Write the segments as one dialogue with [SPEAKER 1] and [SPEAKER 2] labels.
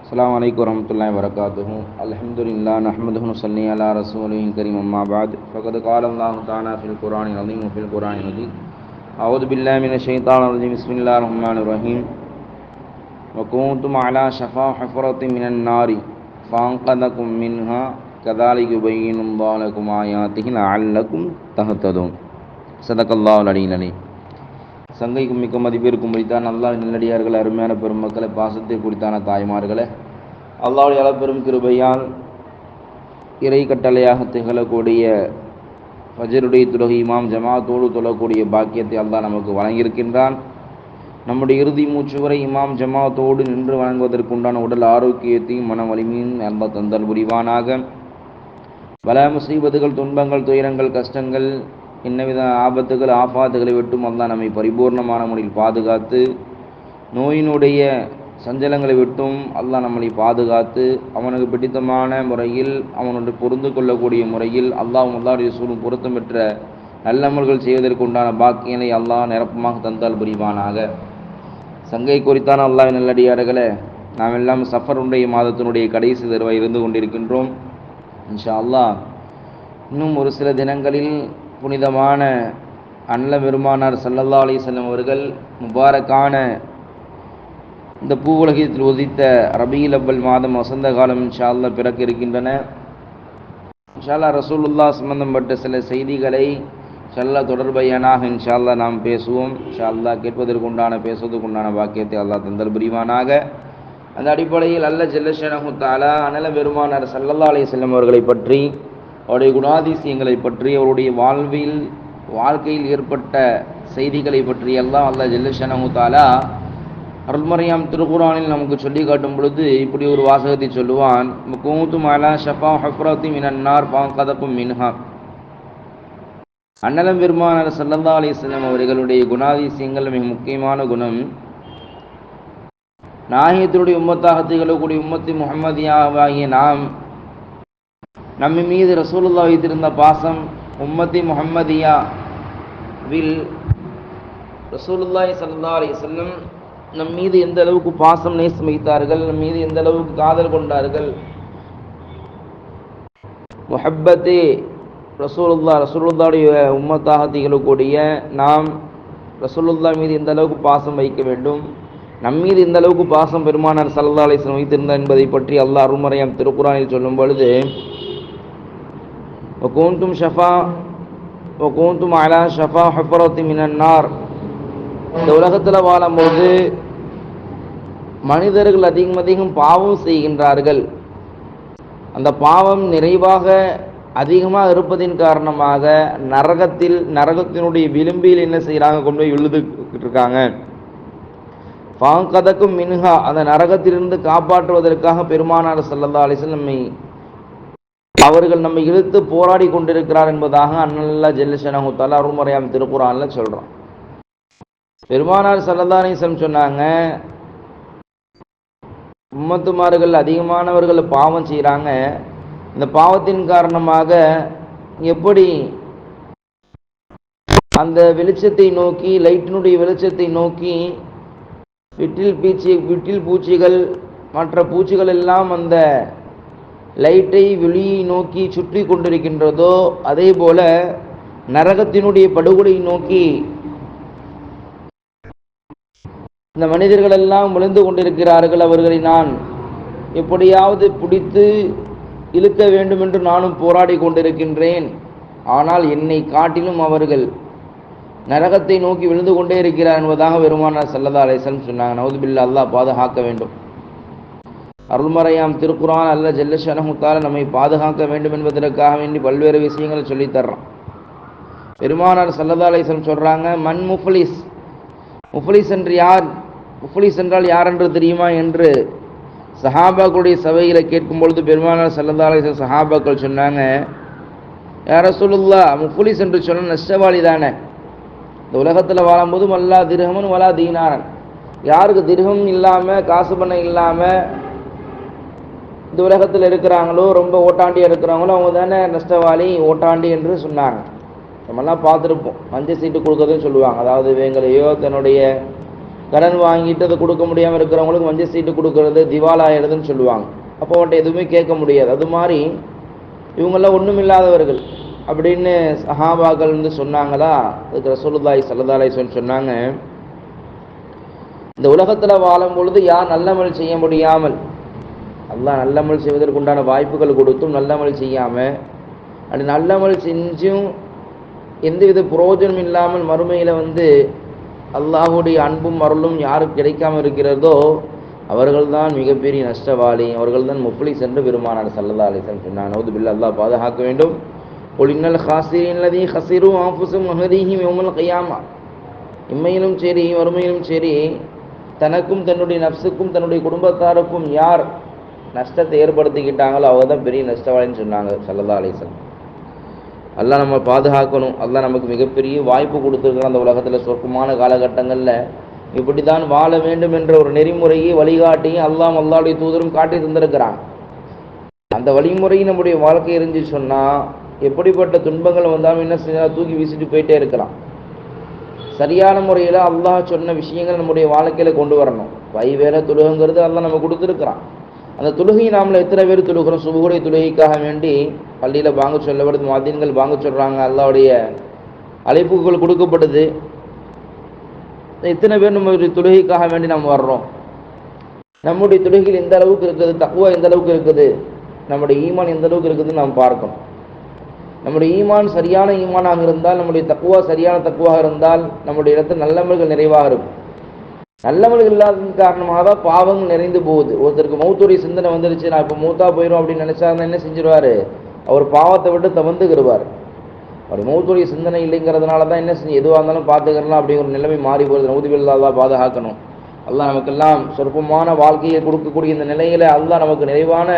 [SPEAKER 1] அஸ்ஸலாமு அலைக்கும் வரஹ்மத்துல்லாஹி வபரகாத்துஹு. அல்ஹம்துலில்லாஹ் நஹ்மதுஹு வனுஸல்லி அலா ரசூலில் கரீம். அம்மா பஅத். ஃபகத் கால அல்லாஹு தஆலா ஃபில் குர்ஆனில் அஸீம் வ ஃபில் குர்ஆனில் மஜீத். அஊது பில்லாஹி மினஷ் ஷைத்தானிர் ரஜீம். பிஸ்மில்லாஹிர் ரஹ்மானிர் ரஹீம். வ குன்தும் அலா ஷஃபா ஹுஃபரத்தின் மினன் நாரி ஃபஅன்கதகும் மின்ஹா கஸாலிக யுபய்யினுல்லாஹு லக்கும் ஆயாத்திஹி லஅல்லக்கும் தஹ்ததூன். ஸதகல்லாஹுல் அலிய்யுல் அலீம். சங்கைக்கும் மிக்க மதிப்பிற்கும் முடித்தான் அல்லாஹ் நல்லடியார்கள், அருமையான பெருமக்களை, பாசத்தை குறித்தான தாய்மார்களே, அல்லாஹ்வுடைய அளப்பெரும் கிருபையால் இறை கட்டளையாக திகழக்கூடிய ஃபஜ்ருடைய தொழுகை இமாம் ஜமாத்தோடு தொழக்கூடிய பாக்கியத்தை அல்லாஹ் நமக்கு வழங்கியிருக்கின்றான். நம்முடைய இறுதி மூச்சு வரை இமாம் ஜமாத்தோடு நின்று வழங்குவதற்குண்டான உடல் ஆரோக்கியத்தையும் மன வலிமையும் அல்லாஹ் தந்தல் புரிவானாக. பல முசீபத்துகள், துன்பங்கள், துயரங்கள், கஷ்டங்கள், இன்னவித ஆபத்துகள், ஆபாத்துகளை விட்டும் அல்லாஹ் நம்மை பரிபூர்ணமான முறையில் பாதுகாத்து, நோயினுடைய சஞ்சலங்களை விட்டும் அல்லாஹ் நம்மளை பாதுகாத்து, அவனுக்கு பிடித்தமான முறையில், அவனுடைய பொருந்து கொள்ளக்கூடிய முறையில் அல்லாஹ்வும் அல்லாஹ்வுடைய ரசூலும் பொருத்தம் பெற்ற நல்லமல்கள் செய்வதற்குண்டான பாக்கியங்களை அல்லாஹ் நிரப்பமாக தந்தால் புரிவானாக. சங்கை குறித்தான அல்லாஹ்வின் நல்லடியார்களே, நாம் எல்லாம் சஃபருடைய மாதத்தினுடைய கடைசி தருவாய் இருந்து கொண்டிருக்கின்றோம். இன்ஷா அல்லாஹ் இன்னும் ஒரு சில தினங்களில் புனிதமான அண்ணல் பெருமானார் ஸல்லல்லாஹு அலைஹி வஸல்லம் அவர்கள் முபாரக்கான இந்த பூவுலகத்தில் உதித்த ரபீஉல் அவ்வல் மாதம் வசந்த காலம் இன்ஷா அல்லாஹ் பிறக்க இருக்கின்றன. இன்ஷா அல்லாஹ் ரசூலுல்லாஹ் சம்பந்தப்பட்ட சில செய்திகளை இன்ஷா அல்லாஹ் தொடர்பையனாக இன்ஷா அல்லாஹ் நாம் பேசுவோம். இன்ஷா அல்லாஹ் கேட்பதற்குண்டான பேசுவதற்குண்டான பாக்கியத்தை அல்லாஹ் தந்தல் புரிவானாக. அந்த அடிப்படையில் அல்லாஹ் ஜல்ல ஷஅனஹு தஆலா அண்ணல் பெருமானார் ஸல்லல்லாஹு அலைஹி வஸல்லம் அவர்களை பற்றி, அவருடைய குணாதிசயங்களை பற்றி, அவருடைய வாழ்க்கையில் ஏற்பட்ட செய்திகளை பற்றி எல்லாம் அல்லாஹ் ஜல்ல ஷஅனஹு தஆலா அருள்மறையாம் திருக்குர்ஆனில் நமக்கு சொல்லி காட்டும் பொழுது இப்படி ஒரு வாசகத்தை சொல்லுவான். குன்தும் அலா ஷஃபா ஹுஃபரத்தின் மினன் நார் ஃபஅன்கதகும் மின்ஹா. அண்ணலம் பெருமானார் ஸல்லல்லாஹு அலைஹி வஸல்லம் அவர்களுடைய குணாதிசயங்கள் மிக முக்கியமான குணம். நாயகத்தினுடைய உம்மத்தாக திகழக்கூடிய உம்மத்தி முஹம்மதியாவாகிய நம்மை மீது ரசூலுல்லாஹ் வைத்திருந்த பாசம், உம்மத்தி முஹம்மதியாவில் ரசூலுல்லாஹி ஸல்லல்லாஹு அலைஹி வஸல்லம் நம் மீது எந்த அளவுக்கு பாசம் நேசம் வைத்தார்கள், நம் மீது எந்த அளவுக்கு காதல் கொண்டார்கள், முஹப்பத்தே ரசூலுல்லாஹுடைய உம்மத்தாக திகழக்கூடிய நாம் ரசூலுல்லாஹ் மீது எந்த அளவுக்கு பாசம் வைக்க வேண்டும், நம் மீது எந்த அளவுக்கு பாசம் பெருமானார் ஸல்லல்லாஹு அலைஹி வஸல்லம் வைத்திருந்தார் என்பதை பற்றி அல்லாஹ் அருள்மறையாம் திருக்குர்ஆனில் சொல்லும் பொழுது, வகுந்தும் அலா ஷஃபா ஹுஃபரத்தின் மினன் நார். இந்த உலகத்தில் வாழும்போது மனிதர்கள் அதிகம் பாவம் செய்கின்றார்கள். அந்த பாவம் நிறைவாக அதிகமாக இருப்பதின் காரணமாக நரகத்தினுடைய விளிம்பில் என்ன செய்கிறாங்க, கொண்டு போய் விழுதுகிட்டு இருக்காங்க. ஃபஅன்கதகும் மின்ஹா, அந்த நரகத்திலிருந்து காப்பாற்றுவதற்காக பெருமானார் ஸல்லல்லாஹு அலைஹி வஸல்லம் அவர்கள் நம்மை இழுத்து போராடி கொண்டிருக்கிறார் என்பதாக அல்லாஹ் ஜல்ல ஷஅனஹு தஆலா அருள்மறையாம் திருக்குர்ஆன்ல சொல்றான். பெருமானார் ஸல்லல்லாஹு அலைஹி வஸல்லம் சொன்னாங்க, உம்மத்துமார்கள் அதிகமானவர்கள் பாவம் செய்கிறாங்க. இந்த பாவத்தின் காரணமாக எப்படி அந்த வெளிச்சத்தை நோக்கி, லைட்டினுடைய வெளிச்சத்தை நோக்கி விட்டில் பூச்சிகள் மற்ற பூச்சிகள் எல்லாம் அந்த லைட்டை வெளியை நோக்கி சுற்றி கொண்டிருக்கின்றதோ, அதே போல நரகத்தினுடைய படுகொலை நோக்கி இந்த மனிதர்கள் எல்லாம் விழுந்து கொண்டிருக்கிறார்கள். அவர்களை நான் எப்படியாவது பிடித்து இழுக்க வேண்டும் என்று நானும் போராடி கொண்டிருக்கின்றேன். ஆனால் என்னை காட்டிலும் அவர்கள் நரகத்தை நோக்கி விழுந்து கொண்டே இருக்கிறார் என்பதாக பெருமானார் ஸல்லல்லாஹு அலைஹி வஸல்லம் சொன்னாங்க. நவுது பில்லாஹ், அல்லாஹ் பாதுகாக்க வேண்டும். அருள்மறையாம் திருக்குர்ஆன் அல்லாஹ் ஜல்ல ஷஅனஹு தஆலா நம்மை பாதுகாக்க வேண்டும் என்பதற்காக வேண்டி பல்வேறு விஷயங்களை சொல்லித் தர்றான். பெருமானார் ஸல்லல்லாஹு அலைஹி வஸல்லம் சொல்றாங்க, மன் முஃப்லிஸ், முஃப்லிஸ் என்று யார், முஃப்லிஸ் என்றால் யார் என்று தெரியுமா என்று சஹாபாக்களுடைய சபையில கேட்கும் பொழுது பெருமானார் ஸல்லல்லாஹு அலைஹி வஸல்லம் சஹாபாக்கள் சொன்னாங்க, யா ரசூலுல்லாஹ், முஃப்லிஸ் என்று சொன்ன நஷ்டவாளி தானே. இந்த உலகத்தில் வாழும்போது வல்லா திர்ஹமன் வலா தீனாரன், யாருக்கு திர்ஹம் இல்லாமல் காசு பண்ண இல்லாமல் இந்த உலகத்தில் இருக்கிறாங்களோ, ரொம்ப ஓட்டாண்டியாக இருக்கிறாங்களோ, அவங்க தானே நஷ்டவாளி, ஓட்டாண்டி என்று சொன்னாங்க. நம்மெல்லாம் பார்த்துருப்போம். மஞ்சள் சீட்டு கொடுக்குறதுன்னு சொல்லுவாங்க. அதாவது இவங்களையோ தன்னுடைய கடன் வாங்கிட்டு அதை கொடுக்க முடியாமல் இருக்கிறவங்களுக்கு வஞ்ச சீட்டு கொடுக்கறது திவாலாயிடுதுன்னு சொல்லுவாங்க. அப்போ அவன்கிட்ட எதுவுமே கேட்க முடியாது. அது மாதிரி இவங்கெல்லாம் ஒன்றும் இல்லாதவர்கள் அப்படின்னு சஹாபாக்கள் வந்து சொன்னாங்களா. அதுக்கு ரசூலுல்லாஹி ஸல்லல்லாஹு அலைஹி வஸல்லம் சொன்னாங்க, இந்த உலகத்தில் வாழும் பொழுது யார் நல்லமல் செய்ய முடியாமல், அல்லாஹ் நல்லமல் செய்வதற்கு உண்டான வாய்ப்புகள் கொடுத்தும் நல்லமல் செய்யாமல், அப்படி நல்லமல் செஞ்சும் எந்தவித புரோஜனம் இல்லாமல் மறுமையில் வந்து அல்லாஹுடைய அன்பும் அருளும் யாருக்கு கிடைக்காமல் இருக்கிறதோ அவர்கள்தான் மிகப்பெரிய நஷ்டவாளி, அவர்கள்தான் முஃப்லிஸ் என்று பெருமானார் ஸல்லல்லாஹு அலைஹி வஸல்லம் சொன்னாங்க. நவுது பில்லாஹ், அல்லாஹ் பாதுகாக்க வேண்டும். குல் இன்னல் ஹாஸிரீன அல்லதீன ஹஸிரு அன்ஃபுஸஹும் வ அஹ்லீஹிம் யௌமல் கியாமா. இம்மையிலும் சரி மறுமையிலும் சரி தனக்கும் தன்னுடைய நஃப்ஸுக்கும் தன்னுடைய குடும்பத்தாருக்கும் யார் நஷ்டத்தை ஏற்படுத்திக்கிட்டாங்களோ அவங்க தான் பெரிய நஷ்டவாளின்னு சொன்னாங்க ஸல்லல்லாஹு அலைஹி வஸல்லம். அல்லாஹ் நம்ம பாதுகாக்கணும். அல்லாஹ் நமக்கு மிகப்பெரிய வாய்ப்பு கொடுத்துருக்கான். அந்த உலகத்தில் சொர்க்கமான காலகட்டங்களில் இப்படி தான் வாழ வேண்டும் என்ற ஒரு நெறிமுறையை வழிகாட்டியும் அல்லாஹ்வுடைய தூதரும் காட்டி தந்திருக்கிறாங்க. அந்த வழிமுறையை நம்முடைய வாழ்க்கை இருந்துச்சு சொன்னால் எப்படிப்பட்ட துன்பங்கள் வந்தாலும் என்ன செய்யலாம், தூக்கி வீசிட்டு போயிட்டே இருக்கலாம். சரியான முறையில் அல்லாஹ் சொன்ன விஷயங்கள் நம்முடைய வாழ்க்கையில் கொண்டு வரணும். வேலை தொழுகைங்கிறது அல்லாஹ் நம்ம கொடுத்துருக்குறான். அந்த தொழுகையை நாமள எத்தனை பேர் தொழுகிறோம்? சுபுகுடைய தொழுகைக்காக வேண்டி பள்ளியில் பாங்க சொல்லப்படுது, மதீன்கள் பாங்க சொல்கிறாங்க, அல்லாஹ்வுடைய அழைப்புகள் கொடுக்கப்படுது. எத்தனை பேர் நம்ம தொழுகைக்காக வேண்டி நம்ம வர்றோம்? நம்முடைய தொழுகையில் எந்த அளவுக்கு இருக்குது, தக்வா எந்த அளவுக்கு இருக்குது, நம்முடைய ஈமான் எந்த அளவுக்கு இருக்குதுன்னு நாம் பார்க்கணும். நம்முடைய ஈமான் சரியான ஈமானாக இருந்தால், நம்முடைய தக்குவா சரியான தக்குவாக இருந்தால் நம்முடைய இடத்துல நல்லமல்கள் நிறைவாக இருக்கும். நல்லமல்கள் இல்லாததன் காரணமாக தான் பாவங்கள் நிறைந்து போகுது. ஒருத்தருக்கு மௌத்துடைய சிந்தனை வந்துருச்சு, நான் இப்போ மூத்தா போயிடும் அப்படின்னு நினைச்சாருன்னா என்ன செஞ்சிருவாரு, அவர் பாவத்தை விட்டு தவிர்த்துக்கிடுவார். அவர் மௌத்துடைய சிந்தனை இல்லைங்கிறதுனால தான் என்ன செஞ்சு எதுவாக இருந்தாலும் பார்த்துக்கலாம் அப்படிங்கிற ஒரு நிலைமை மாறி போகுது. நவுதுபில்லாஹ், பாதுகாக்கணும். அல்லாஹ் நமக்கெல்லாம் சொற்பமான வாழ்க்கையை கொடுக்கக்கூடிய இந்த நிலையில அல்லாஹ் நமக்கு நிறைவான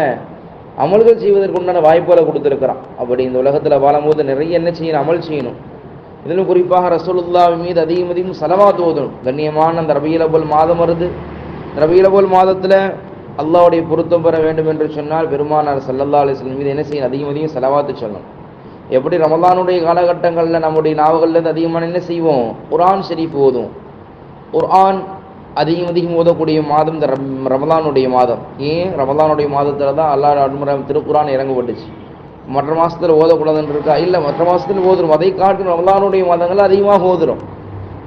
[SPEAKER 1] அமல்கள் செய்வதற்கு உண்டான வாய்ப்புகளை கொடுத்துருக்கிறான். அப்படி இந்த உலகத்தில் வாழும்போது நிறைய என்ன செய்யணும், அமல் செய்யணும். இதிலும் குறிப்பாக ரசூலுல்லாஹ் மீது அதிகம் ஸலவாத் ஓதணும். கண்ணியமான அந்த ரபியுல் அவ்வல் மாதம் வருது. ரபியுல் அவ்வல் மாதத்தில் அல்லாஹ்வுடைய பொருத்தம் பெற வேண்டும் என்று சொன்னால் பெருமானார் ஸல்லல்லாஹு அலைஹி வஸல்லம் மீது என்ன செய்யணும், அதிகம் ஸலவாத்து சொல்லணும். எப்படி ரமலானுடைய காலகட்டங்களில் நம்முடைய நாவுகள்லேருந்து அதிகமான என்ன செய்வோம், குர்ஆன் ஷரீஃப் ஓதும். குர்ஆன் அதிகம் ஓதக்கூடிய மாதம் இந்த ரமலானுடைய மாதம். ஏன் ரமலானுடைய மாதத்தில் தான் அல்லாஹ் திருக்குர்ஆன் இறங்கப்பட்டுச்சு. மற்ற மாதத்தில் ஓதக்கூடாதுன்னு இருக்கா? இல்லை, மற்ற மாதத்தில் ஓதுறோம். அதை காட்டும் ரமலானுடைய மாதங்கள் அதிகமாக ஓதுறோம்.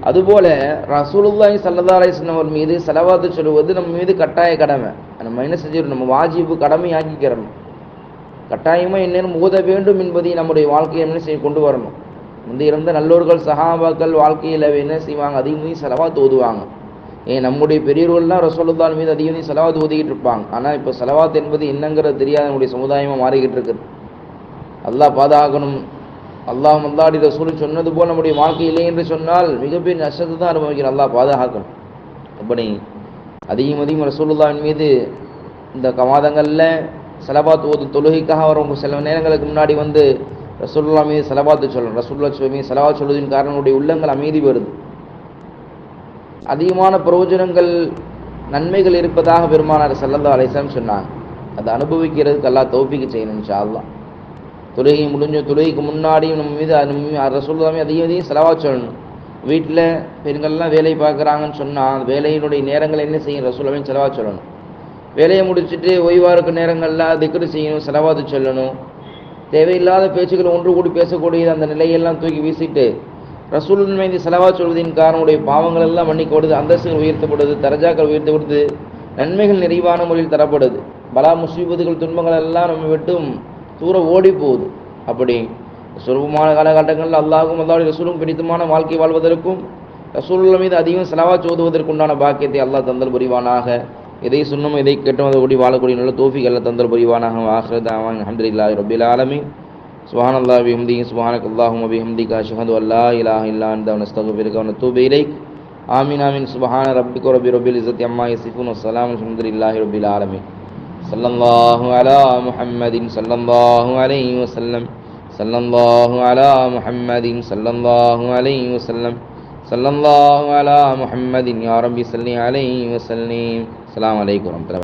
[SPEAKER 1] அதுபோல் ரசூலுல்லாஹி ஸல்லல்லாஹு அலைஹி வஸல்லம் அவர் மீது ஸலவாத்து சொல்லுவது நம்ம மீது கட்டாய கடமை. நம்ம என்ன செஞ்சிடணும், நம்ம வாஜிபு கடமை ஆக்கிக்கிறணும். கட்டாயமாக என்னென்ன ஓத வேண்டும் என்பதை நம்முடைய வாழ்க்கையை என்ன செய்ய கொண்டு வரணும். வந்து இருந்த நல்லோர்கள் சஹாபாக்கள் வாழ்க்கையில் என்ன செய்வாங்க, அதிகமாக ஸலவாத் ஓதுவாங்க. நம்முடைய பெரியவர்கள்லாம் ரசூலுல்லாஹ் மீது அதிகம் ஸலவாத் ஓதிக்கிட்டு இருப்பாங்க. ஆனால் இப்போ ஸலவாத் என்பது என்னங்கிறது தெரியாத நம்முடைய சமுதாயமாக மாறிக்கிட்டு இருக்குது. அல்லாஹ் பாதுகாக்கணும். அல்லாஹ்வுடைய ரசூல் சொன்னது போல் நம்முடைய வாழ்க்கை இல்லை என்று சொன்னால் மிகப்பெரிய நஷ்டத்தை தான் அனுபவிக்கிறோம். அல்லாஹ் பாதுகாக்கணும். அப்படி அதிகம் ரசூலுல்லாஹ் மீது இந்த மாதங்களில் ஸலவாத் ஓது தொழுகைக்காக வரும். சில நேரங்களுக்கு முன்னாடி வந்து ரசூலுல்லாஹ் மீது ஸலவாத்து சொல்லணும். ரசூலுல்லாஹ் மீது ஸலவாத் சொல்வதின் காரணம் நம்முடைய உள்ளங்கள் அமைதி வருது. அதிகமான பிரயோஜனங்கள் நன்மைகள் இருப்பதாக பெருமானார் ஸல்லல்லாஹு அலைஹி வஸல்லம் சொன்னாங்க. அதை அனுபவிக்கிறதுக்கு அல்லாஹ் தௌஃபீக் செய்யணும் இன்ஷா அல்லாஹ். தொழுகை தொழுகைக்கு முன்னாடியும் நம்ம மீது ரசூலுல்லாஹ் அதிகம் ஸலவாத் சொல்லணும். வீட்டில் பெண்கள்லாம் வேலை பார்க்குறாங்கன்னு சொன்னால் வேலையினுடைய நேரங்கள் என்ன செய்யும், ரசூலுல்லாஹ் ஸலவாத் சொல்லணும். வேலையை முடிச்சுட்டு ஓய்வாக இருக்க நேரங்களில் திக்ரு செய்யணும், ஸலவாத்து சொல்லணும். தேவையில்லாத பேச்சுக்கள் ஒன்று கூடி பேசக்கூடிய அந்த நிலையெல்லாம் தூக்கி வீசிட்டு ரசூலுல்லாஹ் மீது ஸலவாத் சொல்வதின் காரணமுடைய பாவங்கள் எல்லாம் மன்னிக்கப்படுது, அந்தஸ்துகள் உயர்த்தப்படுது, தரஜாக்கள் உயர்த்தப்படுது, நன்மைகள் நிறைவான முறையில் தரப்படுது. பலா முசீபத்துகள் துன்பங்கள் எல்லாம் நம்ம விட்டும் தூர ஓடி போகுது. அப்படி சுலபமான காலகட்டங்களில் அல்லாஹ்வும் அல்லாஹ்வுடைய ரசூலும் பிடித்தமான வாழ்க்கை வாழ்வதற்கும் ரசூலுல்லாஹ் மீது அதிகம் ஸலவாத் ஓதுவதற்குண்டான பாக்கியத்தை அல்லாஹ் தந்தல் புரிவானாக. எதை சொன்னோம் எதை கேட்டோம் அதை கூடி வாழக்கூடிய நல்ல தௌஃபீக் அல்லாஹ் தந்தல் புரிவானாக. ஆகிரு தஅவானா அல்ஹம்துலில்லாஹி ரப்பில் ஆலமீன். சுப்ஹானல்லாஹி வபிஹம்திஹி சுப்ஹானக்கல்லாஹும்ம வபிஹம்திக அஷ்ஹது அல்லா இலாஹா இல்லா அன்த நஸ்தக்ஃபிருக வ நத்தூபு இலைக். ஆமீன் ஆமீன். சுப்ஹான ரப்பிக ரப்பில் இஸ்ஸத்தி அம்மா யசிஃபூன் வ ஸலாமுன் அல்ஹம்துலில்லாஹி ரப்பில் ஆலமீன். ஸல்லல்லாஹு அலா முஹம்மதின் ஸல்லல்லாஹு அலைஹி வஸல்லம். ஸல்லல்லாஹு அலா முஹம்மதின் ஸல்லல்லாஹு அலைஹி வஸல்லம். ஸல்லல்லாஹு அலா முஹம்மதின் யா ரப்பி ஸல்லி அலைஹி வஸல்லிம். அஸ்ஸலாமு அலைக்கும் வரஹ்மத்துல்லாஹி.